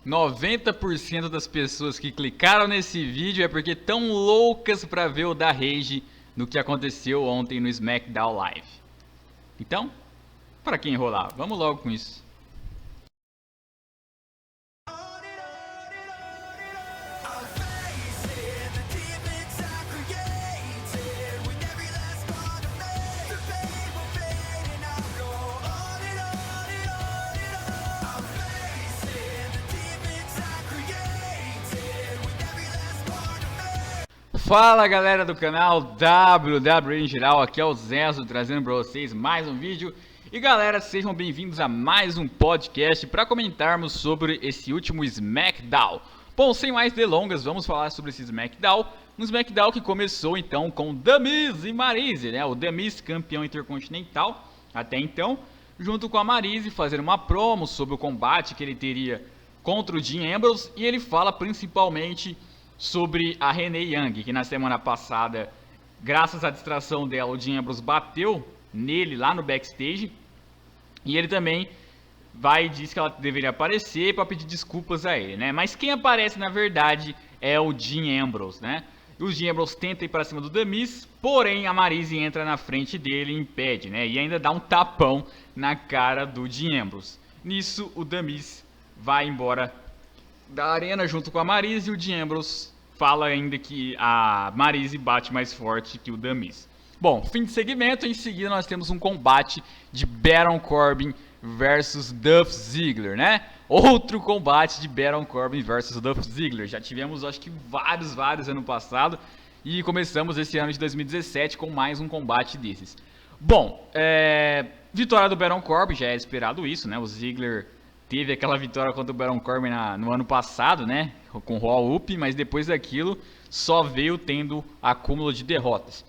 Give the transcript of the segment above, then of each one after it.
90% das pessoas que clicaram nesse vídeo é porque estão loucas pra ver o da Rage no que aconteceu ontem no SmackDown Live. Então, para que enrolar? Vamos logo com isso. Fala galera do canal WWE em geral, aqui é o Zezo trazendo para vocês mais um vídeo. E galera, sejam bem-vindos a mais um podcast para comentarmos sobre esse último SmackDown. Bom, sem mais delongas, vamos falar sobre esse SmackDown. Um SmackDown que começou então com The Miz e Maryse, né? O The Miz campeão intercontinental até então, junto com a Maryse fazendo uma promo sobre o combate que ele teria contra o Dean Ambrose. E ele fala principalmente sobre a Renee Young, que na semana passada, graças à distração dela, o Dean Ambrose bateu nele lá no backstage. E ele também diz que ela deveria aparecer para pedir desculpas a ele, né? Mas quem aparece na verdade é o Dean Ambrose, né? E o Dean Ambrose tenta ir para cima do The Miz, porém a Maryse entra na frente dele e impede, né? E ainda dá um tapão na cara do Dean Ambrose. Nisso, o The Miz vai embora da arena junto com a Maryse e o Dean Ambrose fala ainda que a Maryse bate mais forte que o The Miz. Bom, fim de segmento, em seguida nós temos um combate de Baron Corbin versus Dolph Ziggler, né? Outro combate de Baron Corbin versus Dolph Ziggler. Já tivemos, acho que vários ano passado e começamos esse ano de 2017 com mais um combate desses. Bom, vitória do Baron Corbin, já é esperado isso, né? O Ziggler teve aquela vitória contra o Baron Corbin no ano passado, né? Com o Roll Up, mas depois daquilo só veio tendo acúmulo de derrotas.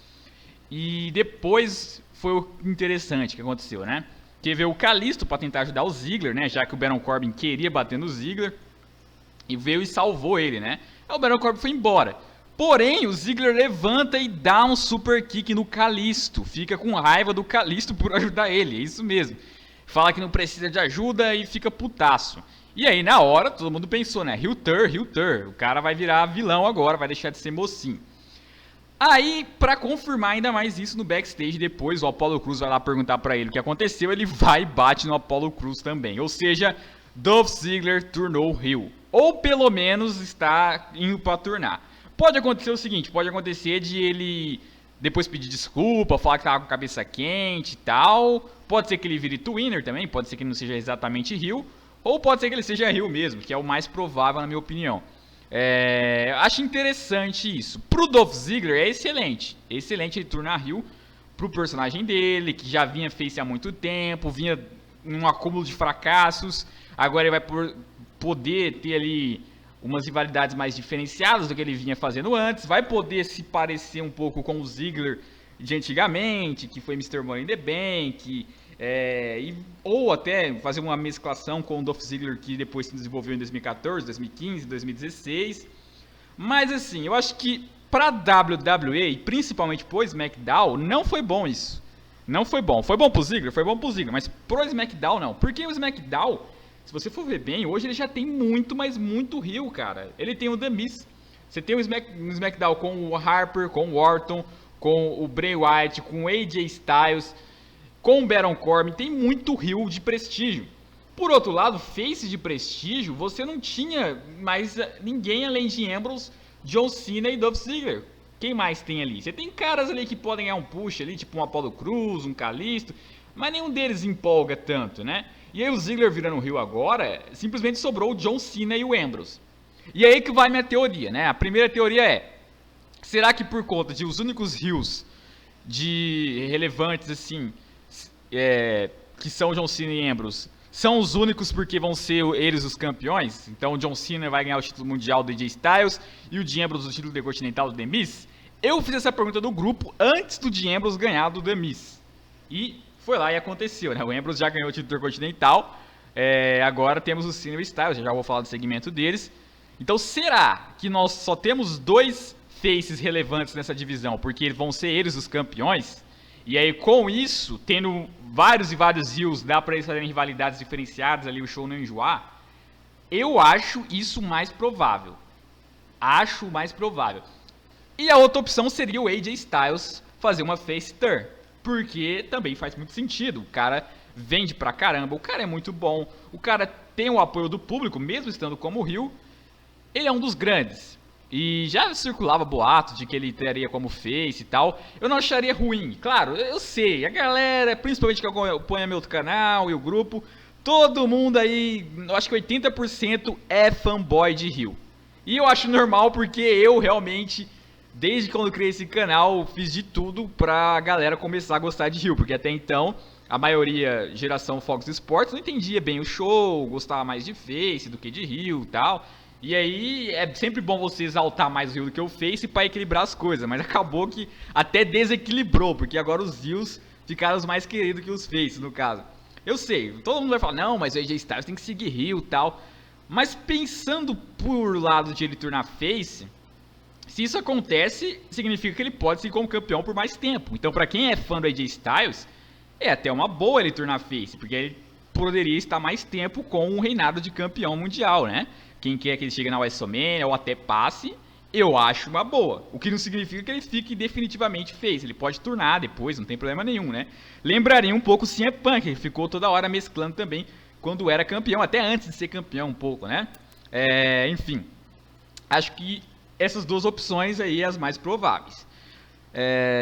E depois foi o interessante que aconteceu, né? Que veio o Kalisto para tentar ajudar o Ziggler, né? Já que o Baron Corbin queria bater no Ziggler. E veio e salvou ele, né? Aí o Baron Corbin foi embora. Porém, o Ziggler levanta e dá um super kick no Kalisto. Fica com raiva do Kalisto por ajudar ele, é isso mesmo. Fala que não precisa de ajuda e fica putaço. E aí, na hora, todo mundo pensou, né? Heel turn. O cara vai virar vilão agora, vai deixar de ser mocinho. Aí, pra confirmar ainda mais isso no backstage, depois o Apollo Crews vai lá perguntar pra ele o que aconteceu. Ele vai e bate no Apollo Crews também. Ou seja, Dolph Ziggler turnou heel. Ou pelo menos está indo pra turnar. Pode acontecer o seguinte, pode acontecer de ele depois pedir desculpa, falar que tava com a cabeça quente e tal. Pode ser que ele vire twinner também, pode ser que ele não seja exatamente heel. Ou pode ser que ele seja heel mesmo, que é o mais provável na minha opinião. Acho interessante isso. Pro Dolph Ziggler é excelente. É excelente ele tornar heel pro personagem dele, que já vinha face há muito tempo, vinha num acúmulo de fracassos. Agora ele vai poder ter ali umas rivalidades mais diferenciadas do que ele vinha fazendo antes. Vai poder se parecer um pouco com o Ziggler de antigamente, que foi Mr. Money in the Bank, ou até fazer uma mesclação com o Dolph Ziggler que depois se desenvolveu em 2014, 2015, 2016. Mas assim, eu acho que pra WWE, principalmente pro SmackDown, não foi bom isso. Não foi bom. Foi bom pro Ziggler? Foi bom pro Ziggler, mas pro SmackDown não. Porque o SmackDown, se você for ver bem, hoje ele já tem muito, mas muito heel, cara. Ele tem o The Miz. Você tem um SmackDown com o Harper, com o Orton, com o Bray Wyatt, com o AJ Styles, com o Baron Corbin. Tem muito heel de prestígio. Por outro lado, face de prestígio, você não tinha mais ninguém além de Ambrose, John Cena e Dolph Ziggler. Quem mais tem ali? Você tem caras ali que podem ganhar um push ali, tipo um Apollo Crews, um Kalisto, mas nenhum deles empolga tanto, né? E aí o Ziggler virando heel agora, simplesmente sobrou o John Cena e o Ambrose. E aí que vai minha teoria, né? A primeira teoria é: será que por conta de os únicos heels de relevantes assim, que são John Cena e Ambrose, são os únicos porque vão ser eles os campeões? Então o John Cena vai ganhar o título mundial do AJ Styles e o Dean Ambrose o título intercontinental do The Miz? Eu fiz essa pergunta no grupo antes do Dean Ambrose ganhar do The Miz. E foi lá e aconteceu, né? O Ambrose já ganhou o título intercontinental. Agora temos o Cena e o Styles, já vou falar do segmento deles. Então será que nós só temos dois faces relevantes nessa divisão porque vão ser eles os campeões? E aí com isso, tendo vários e vários heels, dá pra eles fazerem rivalidades diferenciadas ali, o show não enjoar? Eu acho isso mais provável. Acho mais provável. E a outra opção seria o AJ Styles fazer uma face turn. Porque também faz muito sentido. O cara vende pra caramba, o cara é muito bom, o cara tem o apoio do público, mesmo estando como heel. Ele é um dos grandes. E já circulava boato de que ele teria como face e tal. Eu não acharia ruim. Claro, eu sei, a galera, principalmente que acompanha meu canal e o grupo, todo mundo aí, eu acho que 80% é fanboy de heel. E eu acho normal porque eu realmente, desde quando eu criei esse canal, fiz de tudo pra galera começar a gostar de heel. Porque até então, a maioria, geração Fox Sports, não entendia bem o show, gostava mais de face do que de heel e tal. E aí é sempre bom você exaltar mais o heel do que o face pra equilibrar as coisas. Mas acabou que até desequilibrou, porque agora os heels ficaram os mais queridos que os faces, no caso. Eu sei, todo mundo vai falar, não, mas o AJ Styles tem que seguir heel e tal. Mas pensando por lado de ele tornar face, se isso acontece, significa que ele pode seguir como campeão por mais tempo. Então pra quem é fã do AJ Styles, é até uma boa ele tornar face, porque ele poderia estar mais tempo com um reinado de campeão mundial, né? Quem quer que ele chegue na WrestleMania ou até passe, eu acho uma boa. O que não significa que ele fique definitivamente face. Ele pode turnar depois, não tem problema nenhum, né? Lembraria um pouco o CM Punk, que ficou toda hora mesclando também quando era campeão, até antes de ser campeão um pouco, né? Enfim, acho que essas duas opções aí as mais prováveis.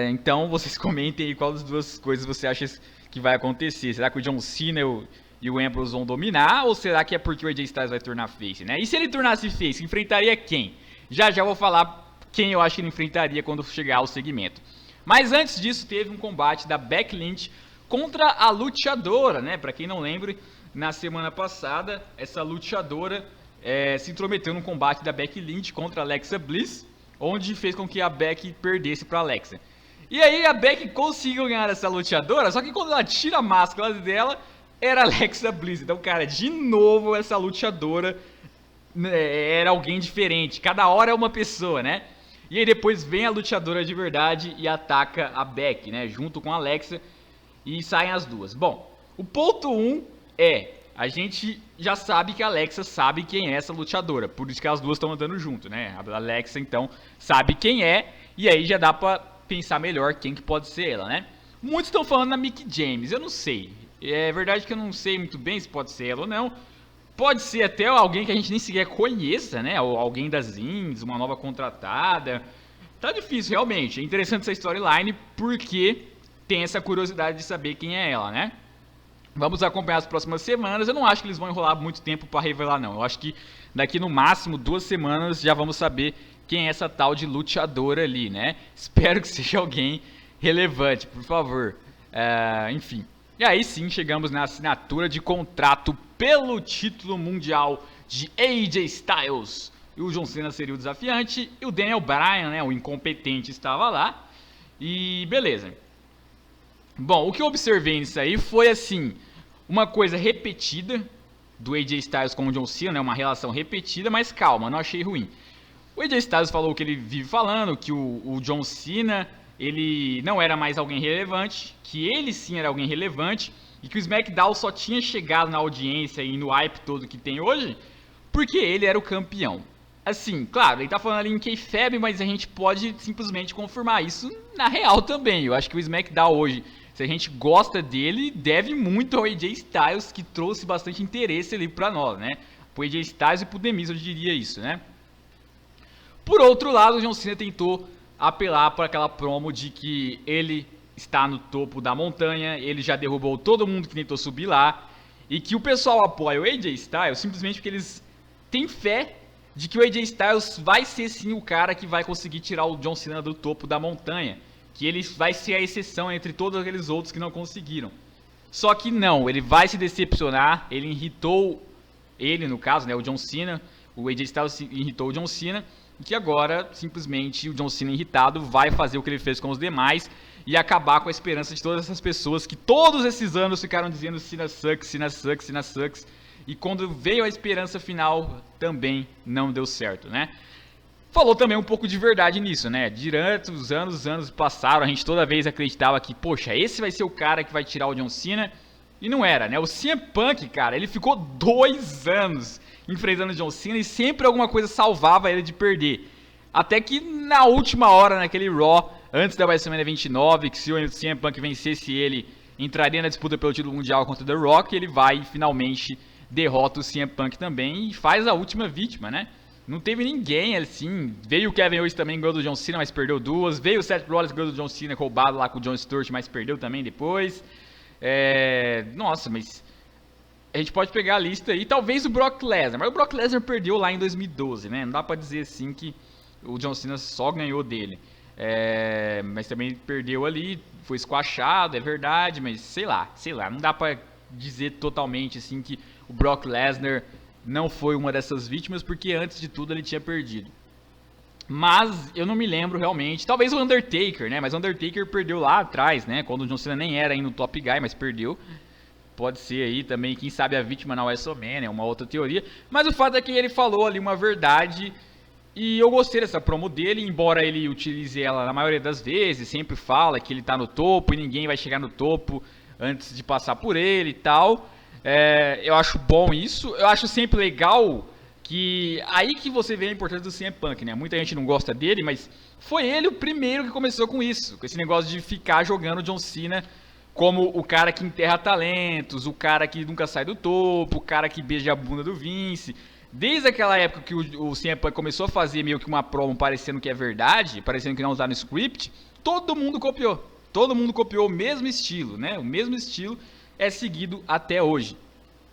Então vocês comentem aí qual das duas coisas você acha que vai acontecer. Será que o John Cena e o Ambrose vão dominar, ou será que é porque o AJ Styles vai tornar face, né? E se ele tornasse face, enfrentaria quem? Já vou falar quem eu acho que ele enfrentaria quando chegar ao segmento. Mas antes disso, teve um combate da Becky Lynch contra a luteadora, né? Pra quem não lembra, na semana passada, essa luteadora se intrometeu no combate da Becky Lynch contra a Alexa Bliss, onde fez com que a Becky perdesse pra Alexa. E aí a Becky conseguiu ganhar essa luteadora, só que quando ela tira a máscara dela, era Alexa Bliss. Então, cara, de novo essa luteadora era alguém diferente. Cada hora é uma pessoa, né? E aí depois vem a luteadora de verdade e ataca a Becky, né? Junto com a Alexa. E saem as duas. Bom, o ponto 1 a gente já sabe que a Alexa sabe quem é essa luteadora. Por isso que as duas estão andando junto, né? A Alexa, então, sabe quem é. E aí já dá pra pensar melhor quem que pode ser ela, né? Muitos estão falando na Mickie James. Eu não sei. É verdade que eu não sei muito bem se pode ser ela ou não. Pode ser até alguém que a gente nem sequer conheça, né? Ou alguém das Indies, uma nova contratada. Tá difícil, realmente. É interessante essa storyline porque tem essa curiosidade de saber quem é ela, né? Vamos acompanhar as próximas semanas. Eu não acho que eles vão enrolar muito tempo para revelar, não. Eu acho que daqui no máximo 2 semanas já vamos saber quem é essa tal de luteadora ali, né? Espero que seja alguém relevante, por favor. Enfim. E aí sim chegamos na assinatura de contrato pelo título mundial de AJ Styles. E o John Cena seria o desafiante e o Daniel Bryan, né, o incompetente, estava lá. E beleza. Bom, o que eu observei nisso aí foi assim, uma coisa repetida do AJ Styles com o John Cena, né, uma relação repetida, mas calma, não achei ruim. O AJ Styles falou o que ele vive falando, que o John Cena, ele não era mais alguém relevante, que ele sim era alguém relevante, e que o SmackDown só tinha chegado na audiência e no hype todo que tem hoje, porque ele era o campeão. Assim, claro, ele tá falando ali em kayfabe, mas a gente pode simplesmente confirmar isso na real também. Eu acho que o SmackDown hoje, se a gente gosta dele, deve muito ao AJ Styles, que trouxe bastante interesse ali pra nós, né? Pro AJ Styles e pro The Miz, eu diria isso, né? Por outro lado, o John Cena tentou apelar para aquela promo de que ele está no topo da montanha, ele já derrubou todo mundo que tentou subir lá, e que o pessoal apoia o AJ Styles simplesmente porque eles têm fé de que o AJ Styles vai ser sim o cara que vai conseguir tirar o John Cena do topo da montanha, que ele vai ser a exceção entre todos aqueles outros que não conseguiram. Só que não, ele vai se decepcionar, ele irritou ele, no caso, né, o John Cena, o AJ Styles irritou o John Cena, e que agora, simplesmente, o John Cena irritado vai fazer o que ele fez com os demais e acabar com a esperança de todas essas pessoas que todos esses anos ficaram dizendo Cena sucks, Cena sucks, Cena sucks. E quando veio a esperança final, também não deu certo, né? Falou também um pouco de verdade nisso, né? Durante os anos passaram, a gente toda vez acreditava que, poxa, esse vai ser o cara que vai tirar o John Cena. E não era, né? O CM Punk, cara, ele ficou 2 anos enfrentando o John Cena e sempre alguma coisa salvava ele de perder. Até que na última hora, naquele Raw, antes da WrestleMania 29, que se o CM Punk vencesse ele, entraria na disputa pelo título mundial contra o The Rock, ele vai e finalmente derrota o CM Punk também e faz a última vítima, né? Não teve ninguém assim, veio o Kevin Owens também, ganhou do John Cena, mas perdeu duas, veio o Seth Rollins, ganhou do John Cena, roubado lá com o Jon Stewart, mas perdeu também depois. Nossa, mas a gente pode pegar a lista aí, talvez o Brock Lesnar, mas o Brock Lesnar perdeu lá em 2012, né? Não dá pra dizer assim que o John Cena só ganhou dele. Mas também perdeu ali, foi esquachado, é verdade, mas sei lá, não dá pra dizer totalmente assim que o Brock Lesnar não foi uma dessas vítimas, porque antes de tudo ele tinha perdido. Mas eu não me lembro realmente, talvez o Undertaker, né? Mas o Undertaker perdeu lá atrás, né? Quando o John Cena nem era ainda o top guy, mas perdeu. Pode ser aí também, quem sabe a vítima na WrestleMania, é uma outra teoria. Mas o fato é que ele falou ali uma verdade. E eu gostei dessa promo dele, embora ele utilize ela na maioria das vezes, sempre fala que ele tá no topo e ninguém vai chegar no topo antes de passar por ele e tal. Eu acho bom isso, eu acho sempre legal que aí que você vê a importância do CM Punk, né? Muita gente não gosta dele, mas foi ele o primeiro que começou com isso, com esse negócio de ficar jogando John Cena como o cara que enterra talentos, o cara que nunca sai do topo, o cara que beija a bunda do Vince. Desde aquela época que o CM Punk começou a fazer meio que uma promo parecendo que é verdade, parecendo que não está no script, todo mundo copiou. Todo mundo copiou o mesmo estilo, né? O mesmo estilo é seguido até hoje.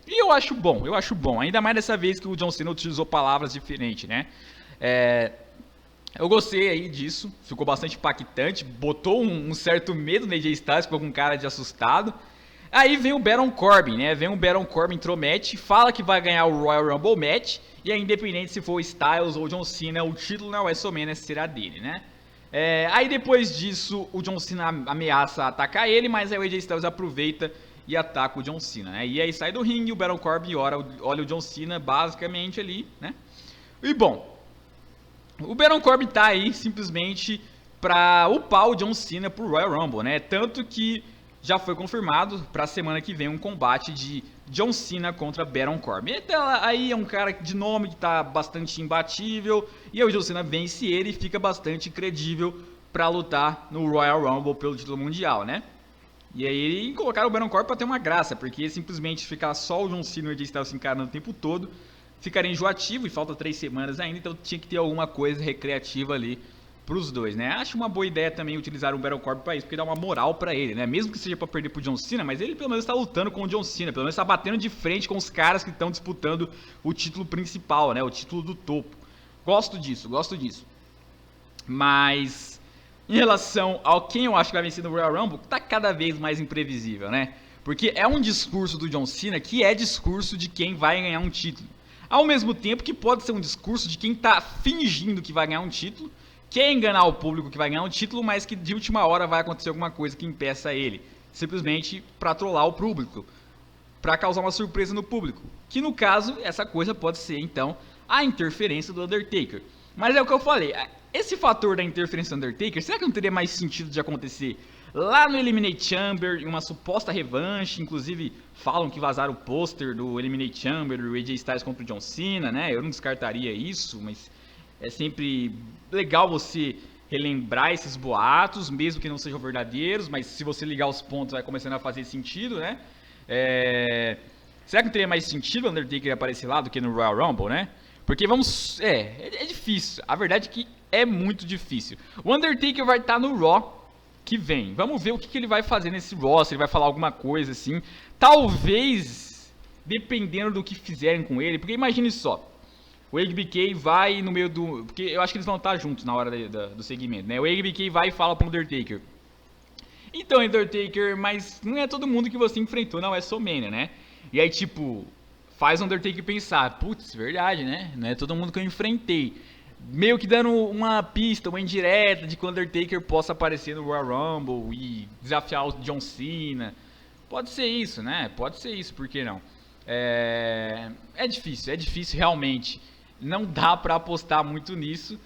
E eu acho bom. Ainda mais dessa vez que o John Cena utilizou palavras diferentes, né? Eu gostei aí disso, ficou bastante impactante, botou um certo medo no AJ Styles, ficou com cara de assustado. Aí vem o Baron Corbin, né? Vem o Baron Corbin, intromete, fala que vai ganhar o Royal Rumble Match, e é independente se for o Styles ou o John Cena, o título na WrestleMania será dele, né? Aí depois disso, o John Cena ameaça atacar ele, mas aí o AJ Styles aproveita e ataca o John Cena, né? E aí sai do ringue, o Baron Corbin olha o John Cena basicamente ali, né? E bom, o Baron Corbin tá aí simplesmente pra upar o John Cena pro Royal Rumble, né? Tanto que já foi confirmado pra semana que vem um combate de John Cena contra Baron Corbin. Então, aí é um cara de nome que tá bastante imbatível, e aí o John Cena vence ele e fica bastante credível pra lutar no Royal Rumble pelo título mundial, né? E aí colocaram o Baron Corbin pra ter uma graça, porque simplesmente ficar só o John Cena e o AJ Styles se encarando o tempo todo ficaria enjoativo, e falta 3 semanas ainda, então tinha que ter alguma coisa recreativa ali pros dois, né? Acho uma boa ideia também utilizar o Baron Corbin pra isso, porque dá uma moral pra ele, né? Mesmo que seja pra perder pro John Cena, mas ele pelo menos tá lutando com o John Cena, pelo menos tá batendo de frente com os caras que estão disputando o título principal, né? O título do topo. Gosto disso. Mas em relação ao quem eu acho que vai vencer no Royal Rumble, tá cada vez mais imprevisível, né? Porque é um discurso do John Cena que é discurso de quem vai ganhar um título. Ao mesmo tempo que pode ser um discurso de quem tá fingindo que vai ganhar um título, quer enganar o público que vai ganhar um título, mas que de última hora vai acontecer alguma coisa que impeça ele. Simplesmente pra trollar o público, pra causar uma surpresa no público. Que no caso, essa coisa pode ser então a interferência do Undertaker. Mas é o que eu falei, esse fator da interferência do Undertaker, será que não teria mais sentido de acontecer lá no Eliminate Chamber, em uma suposta revanche? Inclusive falam que vazaram o pôster do Eliminate Chamber, do AJ Styles contra o John Cena, né? Eu não descartaria isso, mas é sempre legal você relembrar esses boatos, mesmo que não sejam verdadeiros, mas se você ligar os pontos vai começando a fazer sentido, né? Será que não teria mais sentido o Undertaker aparecer lá do que no Royal Rumble, né? Porque vamos... É difícil. A verdade é que é muito difícil. O Undertaker vai estar no Raw que vem. Vamos ver o que ele vai fazer nesse Raw, se ele vai falar alguma coisa assim. Talvez, dependendo do que fizerem com ele, porque imagine só. O HBK vai no meio do... Porque eu acho que eles vão estar juntos na hora do segmento, né? O HBK vai e fala pro Undertaker. Então, Undertaker, mas não é todo mundo que você enfrentou na WrestleMania, né? E aí, tipo, faz o Undertaker pensar, putz, verdade, né? Não é todo mundo que eu enfrentei. Meio que dando uma pista, uma indireta de que o Undertaker possa aparecer no Royal Rumble e desafiar o John Cena. Pode ser isso, né? Pode ser isso, por que não? É difícil realmente. Não dá pra apostar muito nisso.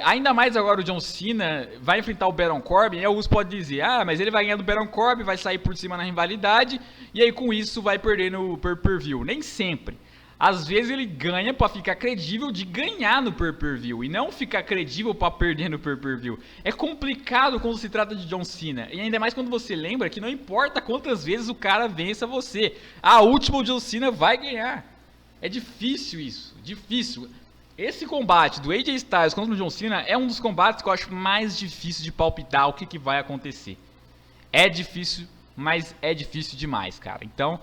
Ainda mais agora o John Cena vai enfrentar o Baron Corbin, e alguns podem dizer, mas ele vai ganhar do Baron Corbin, vai sair por cima na rivalidade, e aí com isso vai perder no pay-per-view. Nem sempre. Às vezes ele ganha pra ficar credível de ganhar no pay-per-view e não ficar credível pra perder no pay-per-view. É complicado quando se trata de John Cena, e ainda mais quando você lembra que não importa quantas vezes o cara vença você, a última o John Cena vai ganhar. É difícil isso, difícil. Esse combate do AJ Styles contra o John Cena é um dos combates que eu acho mais difícil de palpitar o que vai acontecer. É difícil, mas é difícil demais, cara. Então,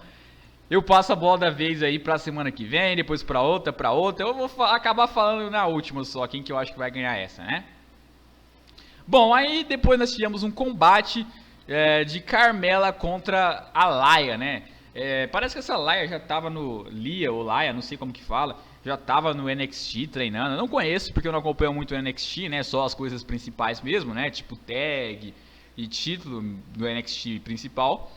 eu passo a bola da vez aí pra semana que vem, depois pra outra. Eu vou acabar falando na última só, quem que eu acho que vai ganhar essa, né? Bom, aí depois nós tivemos um combate de Carmela contra a Laia, né? Parece que essa Laia já tava no... Lia ou Laia, não sei como que fala. Já tava no NXT treinando. Eu não conheço porque eu não acompanho muito o NXT, né? Só as coisas principais mesmo, né? Tipo tag e título do NXT principal.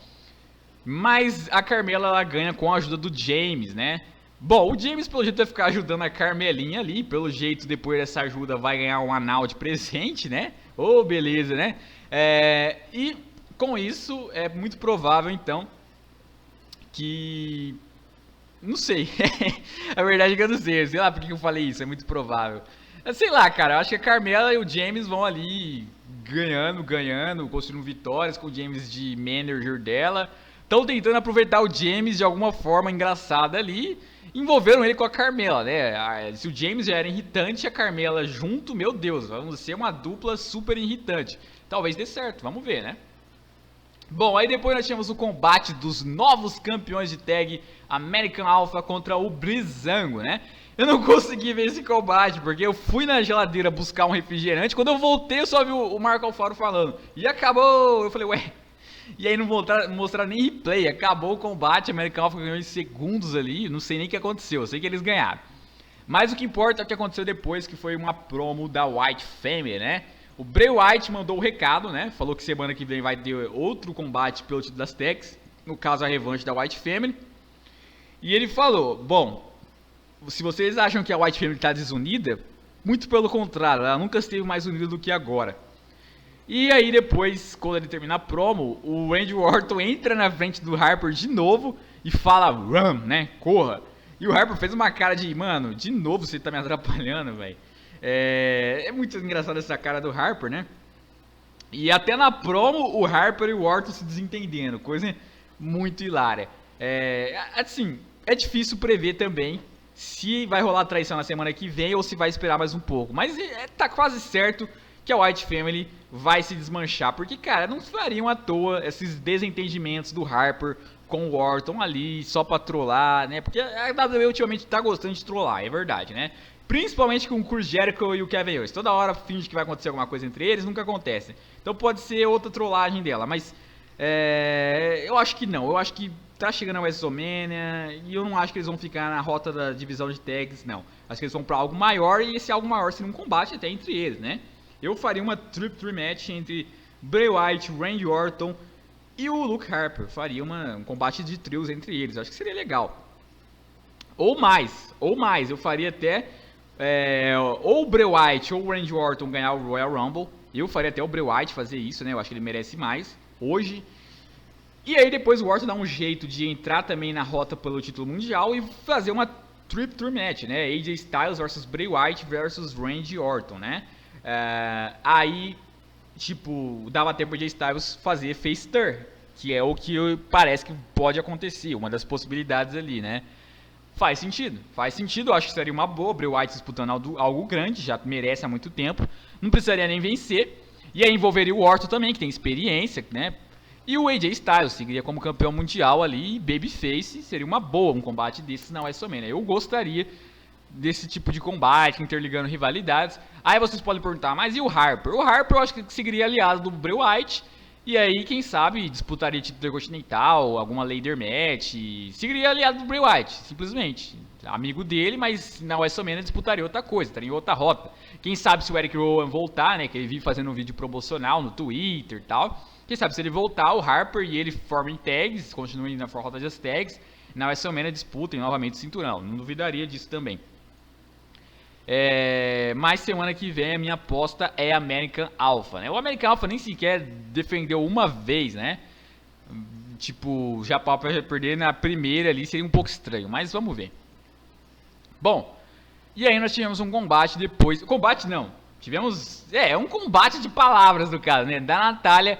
Mas a Carmela ela ganha com a ajuda do James, né? Bom, o James pelo jeito vai ficar ajudando a Carmelinha ali. Pelo jeito, depois dessa ajuda, vai ganhar um anal de presente, né? Oh, beleza, né? E com isso, é muito provável, então, que... Não sei. A verdade é que eu não sei. Sei lá por que eu falei isso, é muito provável. Sei lá, cara, eu acho que a Carmela e o James vão ali ganhando, construindo vitórias com o James de manager dela. Estão tentando aproveitar o James de alguma forma engraçada ali. Envolveram ele com a Carmela, né? Se o James já era irritante, a Carmela junto, meu Deus, vamos ser uma dupla super irritante. Talvez dê certo, vamos ver, né? Bom, aí depois nós tivemos o combate dos novos campeões de tag American Alpha contra o Breezango, né? Eu não consegui ver esse combate, porque eu fui na geladeira buscar um refrigerante. Quando eu voltei, eu só vi o Marco Alfaro falando. E acabou! Eu falei, ué... E aí não mostraram nem replay, acabou o combate, a American Alpha ganhou em segundos ali, não sei nem o que aconteceu, eu sei que eles ganharam. Mas o que importa é o que aconteceu depois, que foi uma promo da White Family, né? O Bray Wyatt mandou o recado, né? Falou que semana que vem vai ter outro combate pelo título das tags, no caso a revanche da White Family. E ele falou, bom, se vocês acham que a White Family está desunida, muito pelo contrário, ela nunca esteve mais unida do que agora. E aí depois, quando ele termina a promo, o Randy Orton entra na frente do Harper de novo e fala run, né, corra. E o Harper fez uma cara de, mano, de novo você tá me atrapalhando, velho. É muito engraçado essa cara do Harper, né. E até na promo o Harper e o Orton se desentendendo, coisa muito hilária. Assim, é difícil prever também se vai rolar traição na semana que vem ou se vai esperar mais um pouco. Mas tá quase certo que a White Family vai se desmanchar, porque, cara, não fariam à toa esses desentendimentos do Harper com o Orton ali, só pra trollar, né, porque a WWE ultimamente tá gostando de trollar, é verdade, né, principalmente com o Chris Jericho e o Kevin Owens, toda hora finge que vai acontecer alguma coisa entre eles, nunca acontece, então pode ser outra trollagem dela, mas eu acho que não, eu acho que tá chegando a WrestleMania e eu não acho que eles vão ficar na rota da divisão de tags, não, acho que eles vão pra algo maior e esse algo maior seria um combate até entre eles, né. Eu faria uma triple match entre Bray Wyatt, Randy Orton e o Luke Harper. Faria um combate de trios entre eles. Acho que seria legal. Ou mais. Eu faria até ou o Bray Wyatt ou o Randy Orton ganhar o Royal Rumble. Eu faria até o Bray Wyatt fazer isso, né? Eu acho que ele merece mais hoje. E aí depois o Orton dá um jeito de entrar também na rota pelo título mundial e fazer uma triple match, né? AJ Styles versus Bray Wyatt versus Randy Orton, né? Aí, tipo, dava tempo de Styles fazer face turn, que é o que parece que pode acontecer, uma das possibilidades ali, né? Faz sentido, eu acho que seria uma boa, Bray Wyatt disputando algo grande, já merece há muito tempo, não precisaria nem vencer, e aí envolveria o Orton também, que tem experiência, né? E o AJ Styles seguiria como campeão mundial ali, e babyface, seria uma boa um combate desses na WrestleMania. Eu gostaria desse tipo de combate, interligando rivalidades. Aí vocês podem perguntar, mas e o Harper? O Harper eu acho que seguiria aliado do Bray Wyatt, e aí, quem sabe, disputaria título intercontinental, alguma ladder match, seguiria aliado do Bray Wyatt, simplesmente. Amigo dele, mas na WrestleMania disputaria outra coisa, estaria em outra rota. Quem sabe se o Eric Rowan voltar, né, que ele vive fazendo um vídeo promocional no Twitter e tal. Quem sabe se ele voltar, o Harper e ele formem tags, continuem na rota das tags, na WrestleMania disputem novamente o cinturão. Não duvidaria disso também. Mas semana que vem a minha aposta é American Alpha, né? O American Alpha nem sequer defendeu uma vez, né? Tipo, já para perder na primeira ali seria um pouco estranho, mas vamos ver. Bom, e aí nós tivemos um combate depois... Combate não, tivemos... um combate de palavras no caso, né? Da Natália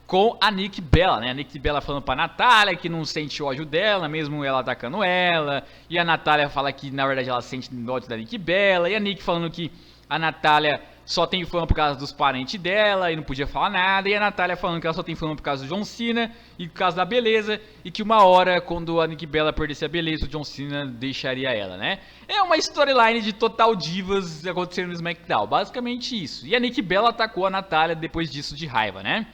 com a Nikki Bella, né? A Nikki Bella falando pra Natália que não sente ódio dela, mesmo ela atacando ela. E a Natália fala que na verdade ela sente ódio da Nikki Bella. E a Nikki falando que a Natália só tem fã por causa dos parentes dela e não podia falar nada. E a Natália falando que ela só tem fã por causa do John Cena e por causa da beleza. E que uma hora, quando a Nikki Bella perdesse a beleza, o John Cena deixaria ela, né? É uma storyline de total divas acontecendo no SmackDown, basicamente isso. E a Nikki Bella atacou a Natália depois disso de raiva, né?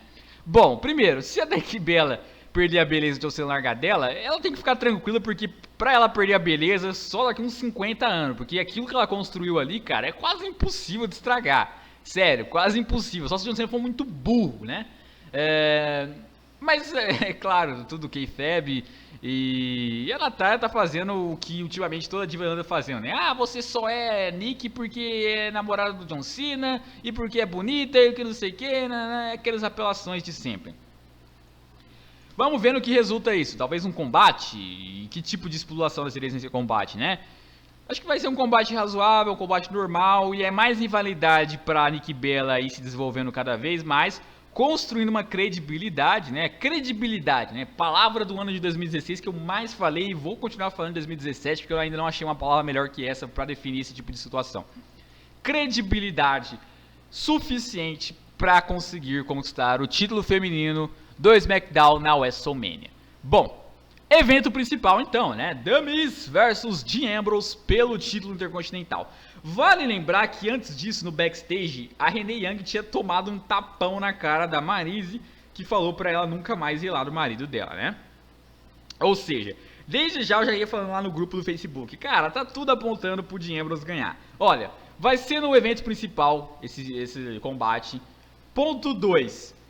Bom, primeiro, se a Nikki Bella perder a beleza de você largar dela, ela tem que ficar tranquila, porque pra ela perder a beleza, só daqui uns 50 anos, porque aquilo que ela construiu ali, cara, é quase impossível de estragar. Sério, quase impossível, só se o John Cena for muito burro, né? Mas é claro, tudo kayfabe. E a Natália tá fazendo o que ultimamente toda diva anda fazendo, né? Ah, você só é Nick porque é namorada do John Cena e porque é bonita e que não sei o que, né? Aquelas apelações de sempre. Vamos ver no que resulta isso. Talvez um combate? E que tipo de exploração seria nesse combate, né? Acho que vai ser um combate razoável, um combate normal. E é mais rivalidade pra Nikki Bella ir se desenvolvendo cada vez mais, construindo uma credibilidade, né? Credibilidade, né? Palavra do ano de 2016 que eu mais falei e vou continuar falando em 2017 porque eu ainda não achei uma palavra melhor que essa para definir esse tipo de situação. Credibilidade suficiente para conseguir conquistar o título feminino do SmackDown na WrestleMania. Bom, evento principal então, né? The Miz versus Dean Ambrose pelo título intercontinental. Vale lembrar que antes disso, no backstage, a Renee Young tinha tomado um tapão na cara da Maryse, que falou pra ela nunca mais ir lá do marido dela, né? Ou seja, desde já eu já ia falando lá no grupo do Facebook, cara, tá tudo apontando pro Dean Ambrose ganhar. Olha, vai ser no evento principal esse combate. Ponto 2.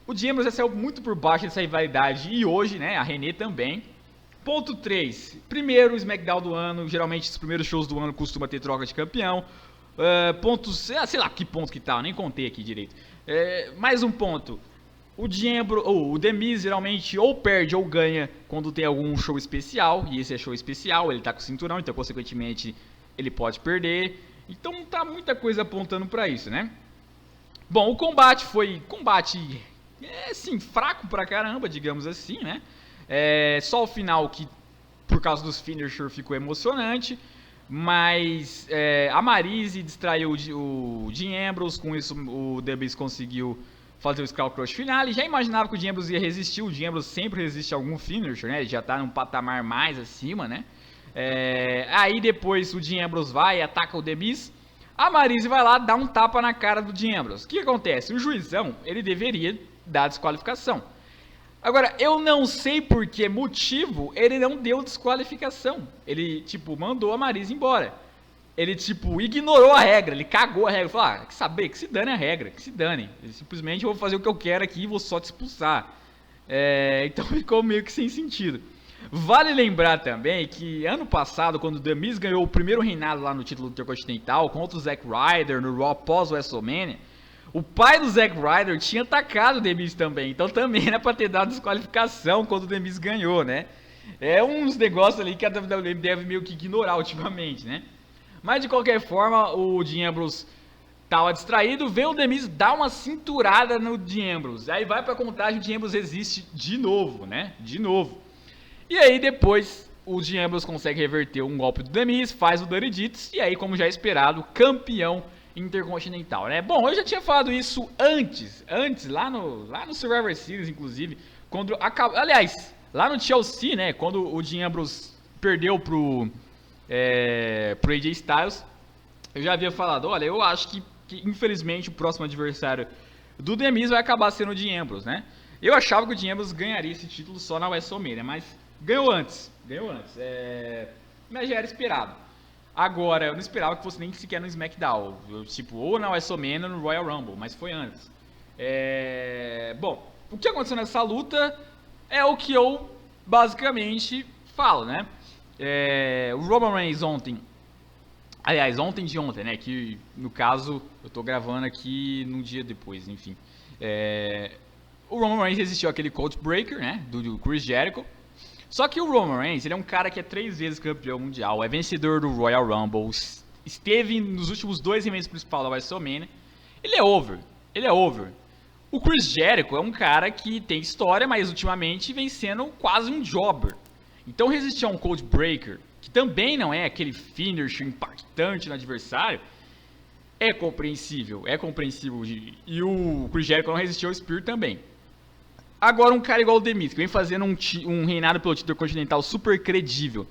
O Dean Ambrose já saiu muito por baixo dessa rivalidade e hoje, né, a Renee também. Ponto 3. Primeiro SmackDown do ano, geralmente os primeiros shows do ano costuma ter troca de campeão. Sei lá que ponto que tá, eu nem contei aqui direito. Mais um ponto. O The Miz geralmente ou perde ou ganha quando tem algum show especial. E esse é show especial, ele tá com o cinturão, então consequentemente ele pode perder. Então tá muita coisa apontando pra isso, né? Bom, o combate foi assim, fraco pra caramba, digamos assim, né? Só o final que, por causa dos finisher, ficou emocionante. Mas a Maryse distraiu o Dean Ambrose. Com isso o The Miz conseguiu fazer o Skull Crush final. E já imaginava que o Dean Ambrose ia resistir. O Dean Ambrose sempre resiste a algum finisher, né? Ele já tá num patamar mais acima, né? Aí depois o Dean Ambrose vai e ataca o The Miz. A Maryse vai lá dar um tapa na cara do Dean Ambrose. O que acontece? O juizão, ele deveria dar desqualificação. Agora, eu não sei por que motivo ele não deu desqualificação. Ele, mandou a Maryse embora. Ele, ignorou a regra, ele cagou a regra. Falou, quer saber? Que se dane a regra, que se dane. Ele, simplesmente, eu vou fazer o que eu quero aqui e vou só te expulsar. Então ficou meio que sem sentido. Vale lembrar também que ano passado, quando o The Miz ganhou o primeiro reinado lá no título intercontinental contra o Zack Ryder no Raw pós-WrestleMania, o pai do Zack Ryder tinha atacado o The Miz também, então também era pra ter dado desqualificação quando o The Miz ganhou, né? É uns negócios ali que a WWE deve meio que ignorar ultimamente, né? Mas de qualquer forma, o Dean Ambrose tava distraído, vê o The Miz dar uma cinturada no Dean Ambrose. Aí vai pra contagem, o Dean Ambrose existe de novo, né? De novo. E aí depois o Dean Ambrose consegue reverter um golpe do The Miz, faz o Dirty Deeds e aí, como já esperado, campeão intercontinental, né? Bom, eu já tinha falado isso antes, lá no Survivor Series, inclusive, quando aliás, lá no TLC, né, quando o Dean Ambrose perdeu pro AJ Styles, eu já havia falado, olha, eu acho que infelizmente o próximo adversário do The Miz vai acabar sendo o Dean Ambrose, né? Eu achava que o Dean Ambrose ganharia esse título só na WrestleMania, mas ganhou antes, mas já era esperado. Agora, eu não esperava que fosse nem sequer no SmackDown, ou na WrestleMania ou no Royal Rumble, mas foi antes. Bom, o que aconteceu nessa luta é o que eu basicamente falo, né? O Roman Reigns ontem de ontem, né? Que no caso eu tô gravando aqui num dia depois, enfim. O Roman Reigns resistiu àquele Code Breaker, né? Do Chris Jericho. Só que o Roman Reigns, ele é um cara que é 3 vezes campeão mundial, é vencedor do Royal Rumble, esteve nos últimos 2 eventos principais da WrestleMania. Ele é over, ele é over. O Chris Jericho é um cara que tem história, mas ultimamente vem sendo quase um jobber. Então resistir a um Code Breaker, que também não é aquele finisher impactante no adversário, é compreensível, é compreensível. E o Chris Jericho não resistiu ao Spear também. Agora um cara igual o The Miz, que vem fazendo um reinado pelo título continental super credível,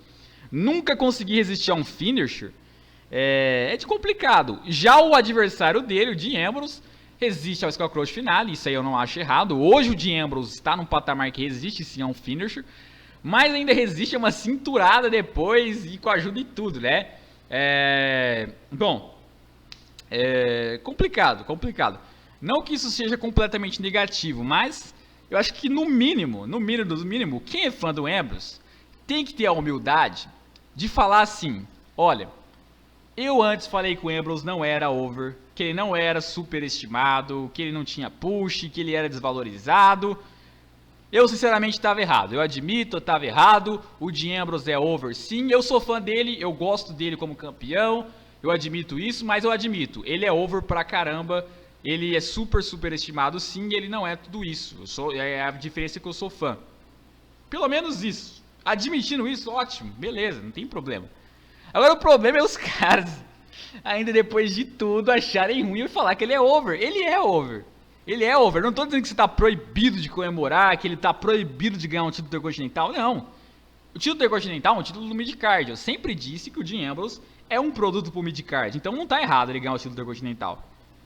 nunca conseguir resistir a um finisher, é de complicado. Já o adversário dele, o Dean Ambrose, resiste ao Skull Crush Finale, isso aí eu não acho errado. Hoje o Dean Ambrose está num patamar que resiste sim a um finisher, mas ainda resiste a uma cinturada depois e com ajuda e tudo, né? Complicado, complicado. Não que isso seja completamente negativo, mas eu acho que no mínimo, quem é fã do Ambrose tem que ter a humildade de falar assim, olha, eu antes falei que o Ambrose não era over, que ele não era superestimado, que ele não tinha push, que ele era desvalorizado. Eu sinceramente estava errado, eu admito, eu estava errado, o Dean Ambrose é over sim, eu sou fã dele, eu gosto dele como campeão, eu admito isso, mas eu admito, ele é over pra caramba. Ele é super estimado sim, e ele não é tudo isso. É a diferença que eu sou fã. Pelo menos isso. Admitindo isso, ótimo, beleza, não tem problema. Agora o problema é os caras, ainda depois de tudo, acharem ruim e falar que ele é over. Ele é over. Ele é over. Não tô dizendo que você tá proibido de comemorar, que ele tá proibido de ganhar um título intercontinental, não. O título intercontinental é um título do midcard. Eu sempre disse que o Dean Ambrose é um produto pro midcard, então não tá errado ele ganhar o título intercontinental,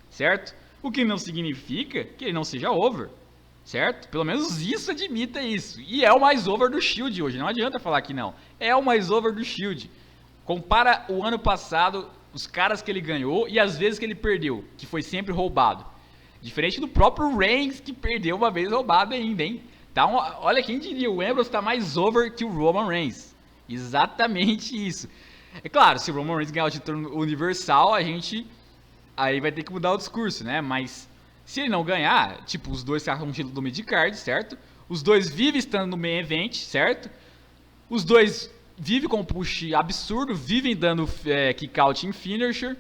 certo? O que não significa que ele não seja over, certo? Pelo menos isso admita isso. E é o mais over do Shield hoje, não adianta falar que não. É o mais over do Shield. Compara o ano passado, os caras que ele ganhou e as vezes que ele perdeu, que foi sempre roubado. Diferente do próprio Reigns, que perdeu uma vez roubado ainda, hein? Tá olha, quem diria, o Ambrose tá mais over que o Roman Reigns. Exatamente isso. É claro, se o Roman Reigns ganhar o título universal, a gente... aí vai ter que mudar o discurso, né? Mas se ele não ganhar, tipo, os dois carregam um título do midcard, certo? Os dois vivem estando no main event, certo? Os dois vivem com um push absurdo, vivem dando kick-out em finisher.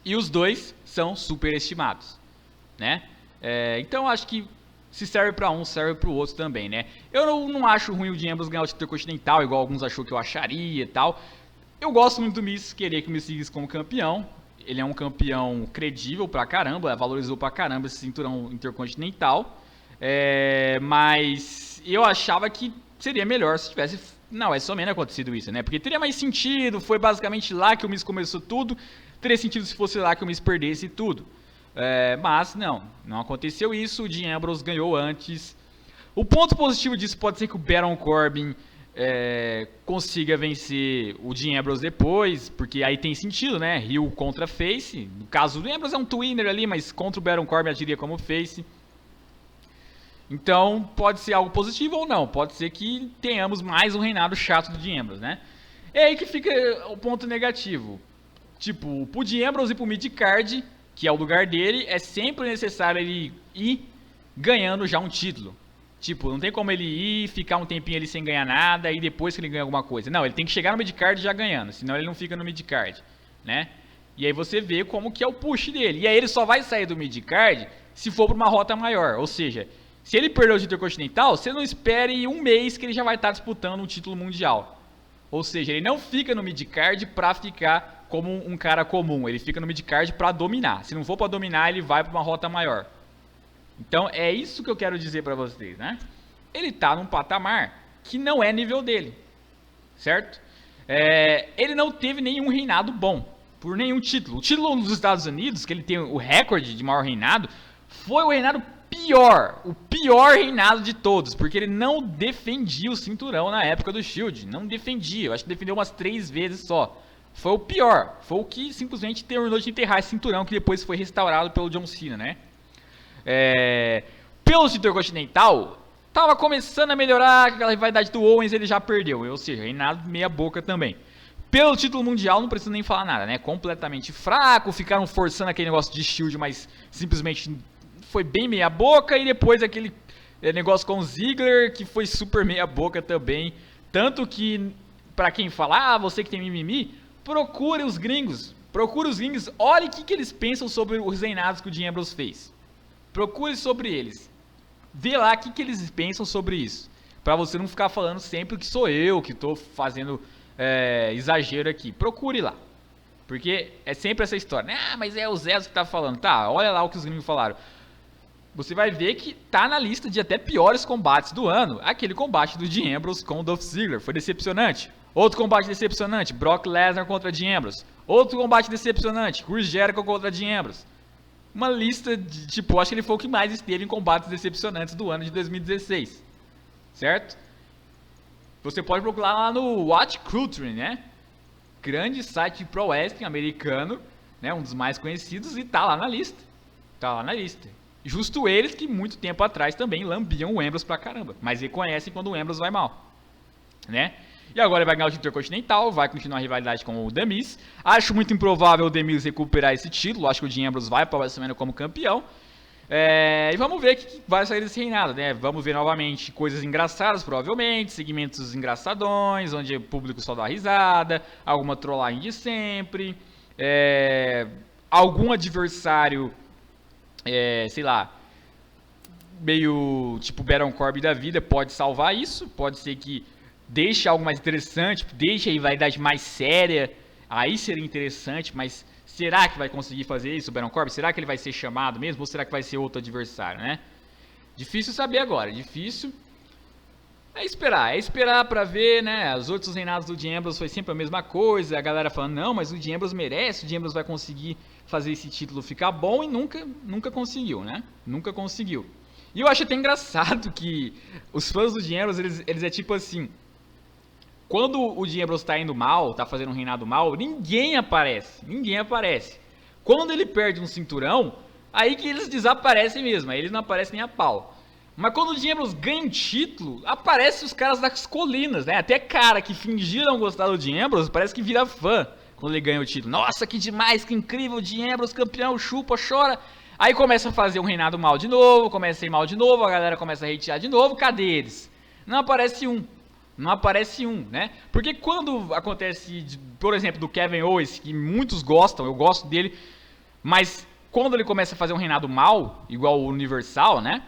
E os dois são superestimados, né? Então acho que se serve pra um, serve pro outro também, né? Eu não acho ruim o Dean Ambrose ganhar o título continental, igual alguns achou que eu acharia e tal. Eu gosto muito do Miz, queria que o Miz seguisse como campeão. Ele é um campeão credível pra caramba, valorizou pra caramba esse cinturão intercontinental. Mas eu achava que seria melhor se tivesse na WrestleMania acontecido isso, né? Porque teria mais sentido, foi basicamente lá que o Miz começou tudo. Teria sentido se fosse lá que o Miz perdesse tudo. Mas não aconteceu isso, o Dean Ambrose ganhou antes. O ponto positivo disso pode ser que o Baron Corbin consiga vencer o Dean Ambrose depois, porque aí tem sentido, né? Heel contra Face. No caso do Ambrose é um twinner ali, mas contra o Baron Corbin agiria como Face. Então pode ser algo positivo ou não. Pode ser que tenhamos mais um reinado chato do Dean Ambrose, né? É aí que fica o ponto negativo. Tipo, pro Dean Ambrose e pro midcard, que é o lugar dele, é sempre necessário ele ir ganhando já um título. Tipo, não tem como ele ir, ficar um tempinho ali sem ganhar nada e depois que ele ganha alguma coisa. Não, ele tem que chegar no midcard já ganhando, senão ele não fica no midcard, né? E aí você vê como que é o push dele. E aí ele só vai sair do midcard se for pra uma rota maior. Ou seja, se ele perder o título continental, você não espere um mês que ele já vai estar disputando um título mundial. Ou seja, ele não fica no midcard pra ficar como um cara comum. Ele fica no midcard pra dominar. Se não for pra dominar, ele vai pra uma rota maior. Então é isso que eu quero dizer pra vocês, né? Ele tá num patamar que não é nível dele, certo? Ele não teve nenhum reinado bom, por nenhum título. O título dos Estados Unidos, que ele tem o recorde de maior reinado, foi o reinado pior, o pior reinado de todos, porque ele não defendia o cinturão na época do Shield, não defendia, eu acho que defendeu umas 3 vezes só. Foi o pior, foi o que simplesmente terminou de enterrar esse cinturão, que depois foi restaurado pelo John Cena, né? Pelo título continental, tava começando a melhorar, aquela rivalidade do Owens ele já perdeu, ou seja, reinado meia boca também. Pelo título mundial não preciso nem falar nada, né? Completamente fraco, ficaram forçando aquele negócio de Shield, mas simplesmente foi bem meia boca, e depois aquele negócio com o Ziggler, que foi super meia boca também. Tanto que, pra quem fala, você que tem mimimi, procure os gringos. Olhe o que eles pensam sobre os reinados que o Dean Ambrose fez. Procure sobre eles. Vê lá o que eles pensam sobre isso. Pra você não ficar falando sempre que sou eu que tô fazendo exagero aqui. Procure lá. Porque é sempre essa história. Mas é o Zezo que tá falando. Tá, olha lá o que os gringos falaram. Você vai ver que tá na lista de até piores combates do ano. Aquele combate do Dean Ambrose com o Dolph Ziggler. Foi decepcionante. Outro combate decepcionante. Brock Lesnar contra Dean Ambrose. Outro combate decepcionante. Chris Jericho contra Dean Ambrose. Uma lista de, tipo, acho que ele foi o que mais esteve em combates decepcionantes do ano de 2016. Certo? Você pode procurar lá no Watch Culture, né? Grande site de pro wrestling americano, né? Um dos mais conhecidos e tá lá na lista. Tá lá na lista. Justo eles que muito tempo atrás também lambiam o Ambrose pra caramba. Mas reconhecem quando o Ambrose vai mal. Né? E agora ele vai ganhar o título intercontinental, vai continuar a rivalidade com o The Miz. Acho muito improvável o The Miz recuperar esse título. Acho que o Dean Ambrose vai para a WrestleMania como campeão. E vamos ver o que vai sair desse reinado, né? Vamos ver novamente coisas engraçadas, provavelmente. Segmentos engraçadões, onde o público só dá risada. Alguma trollagem de sempre. Algum adversário, sei lá, meio tipo Baron Corbin da vida pode salvar isso. Pode ser que deixe algo mais interessante, deixe a rivalidade mais séria, aí seria interessante, mas será que vai conseguir fazer isso o Baron Corbin? Será que ele vai ser chamado mesmo, ou será que vai ser outro adversário, né? Difícil saber agora, difícil. É esperar pra ver, né? Os outros reinados do Dean Ambrose foi sempre a mesma coisa, a galera falando, não, mas o Dean Ambrose merece, o Dean Ambrose vai conseguir fazer esse título ficar bom, e nunca conseguiu, né? Nunca conseguiu. E eu acho até engraçado que os fãs do Dean Ambrose, eles é tipo assim, quando o Dean Ambrose tá indo mal, tá fazendo um reinado mal, ninguém aparece. Quando ele perde um cinturão, aí que eles desaparecem mesmo, aí eles não aparecem nem a pau. Mas quando o Dean Ambrose ganha um título, aparecem os caras das colinas, né? Até cara que fingiram gostar do Dean Ambrose, parece que vira fã quando ele ganha o título. Nossa, que demais, que incrível, o Dean Ambrose campeão, chupa, chora. Aí começa a fazer um reinado mal de novo, começa a ir mal de novo, a galera começa a hatear de novo, cadê eles? Não aparece um, né? Porque quando acontece, por exemplo, do Kevin Owens, que muitos gostam, eu gosto dele, mas quando ele começa a fazer um reinado mal, igual o Universal, né?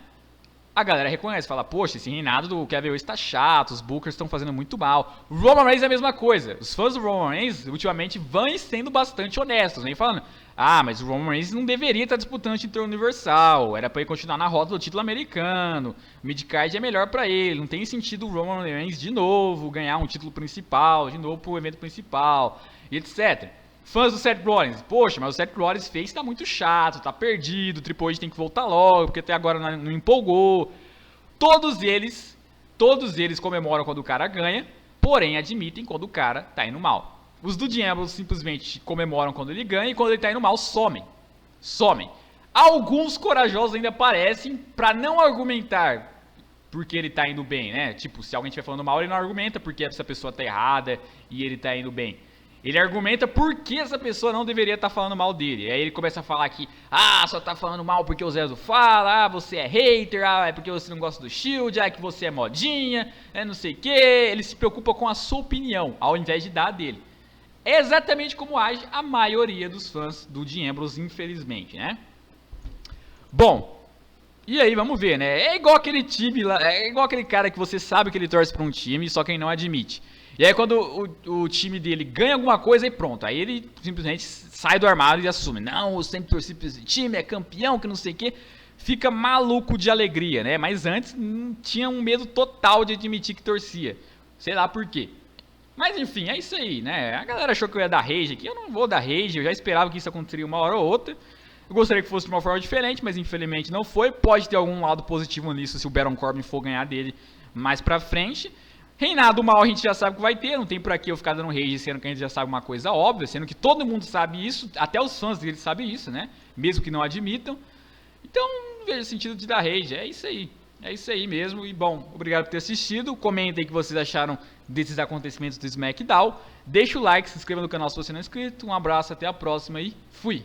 A galera reconhece, fala, poxa, esse reinado do Kevin Owens tá chato, os bookers estão fazendo muito mal. O Roman Reigns é a mesma coisa. Os fãs do Roman Reigns, ultimamente, vão sendo bastante honestos, vem falando, mas o Roman Reigns não deveria estar disputando o título universal, era pra ele continuar na roda do título americano, o midcard é melhor pra ele, não tem sentido o Roman Reigns de novo ganhar um título principal, de novo pro evento principal, etc. Fãs do Seth Rollins, poxa, mas o Seth Rollins fez tá muito chato, tá perdido, o Triple H tem que voltar logo, porque até agora não empolgou. Todos eles comemoram quando o cara ganha, porém admitem quando o cara tá indo mal. Os do Dean Ambrose simplesmente comemoram quando ele ganha e quando ele tá indo mal, somem. Alguns corajosos ainda aparecem pra não argumentar porque ele tá indo bem, né? Tipo, se alguém estiver falando mal, ele não argumenta porque essa pessoa tá errada e ele tá indo bem. Ele argumenta por que essa pessoa não deveria estar falando mal dele. Aí ele começa a falar que, só tá falando mal porque o Zezo fala, você é hater, é porque você não gosta do Shield, que você é modinha, não sei o que. Ele se preocupa com a sua opinião, ao invés de dar a dele. É exatamente como age a maioria dos fãs do Dean Ambrose, infelizmente, né? Bom, e aí vamos ver, né? É igual aquele time lá, é igual aquele cara que você sabe que ele torce pra um time, só que ele não admite. E aí quando o time dele ganha alguma coisa, aí pronto, aí ele simplesmente sai do armário e assume. Não, eu sempre torci pra esse time, é campeão, que não sei o que. Fica maluco de alegria, né? Mas antes tinha um medo total de admitir que torcia. Sei lá por quê. Mas enfim, é isso aí, né? A galera achou que eu ia dar rage aqui, eu não vou dar rage, eu já esperava que isso aconteceria uma hora ou outra. Eu gostaria que fosse de uma forma diferente, mas infelizmente não foi. Pode ter algum lado positivo nisso se o Baron Corbin for ganhar dele mais pra frente. Reinado mal a gente já sabe que vai ter, não tem por aqui eu ficar dando rage sendo que a gente já sabe uma coisa óbvia, sendo que todo mundo sabe isso, até os fãs dele sabem isso, né? Mesmo que não admitam. Então não vejo sentido de dar rage, é isso aí mesmo. E bom, obrigado por ter assistido, comentem o que vocês acharam desses acontecimentos do SmackDown, deixa o like, se inscreva no canal se você não é inscrito, um abraço, até a próxima e fui!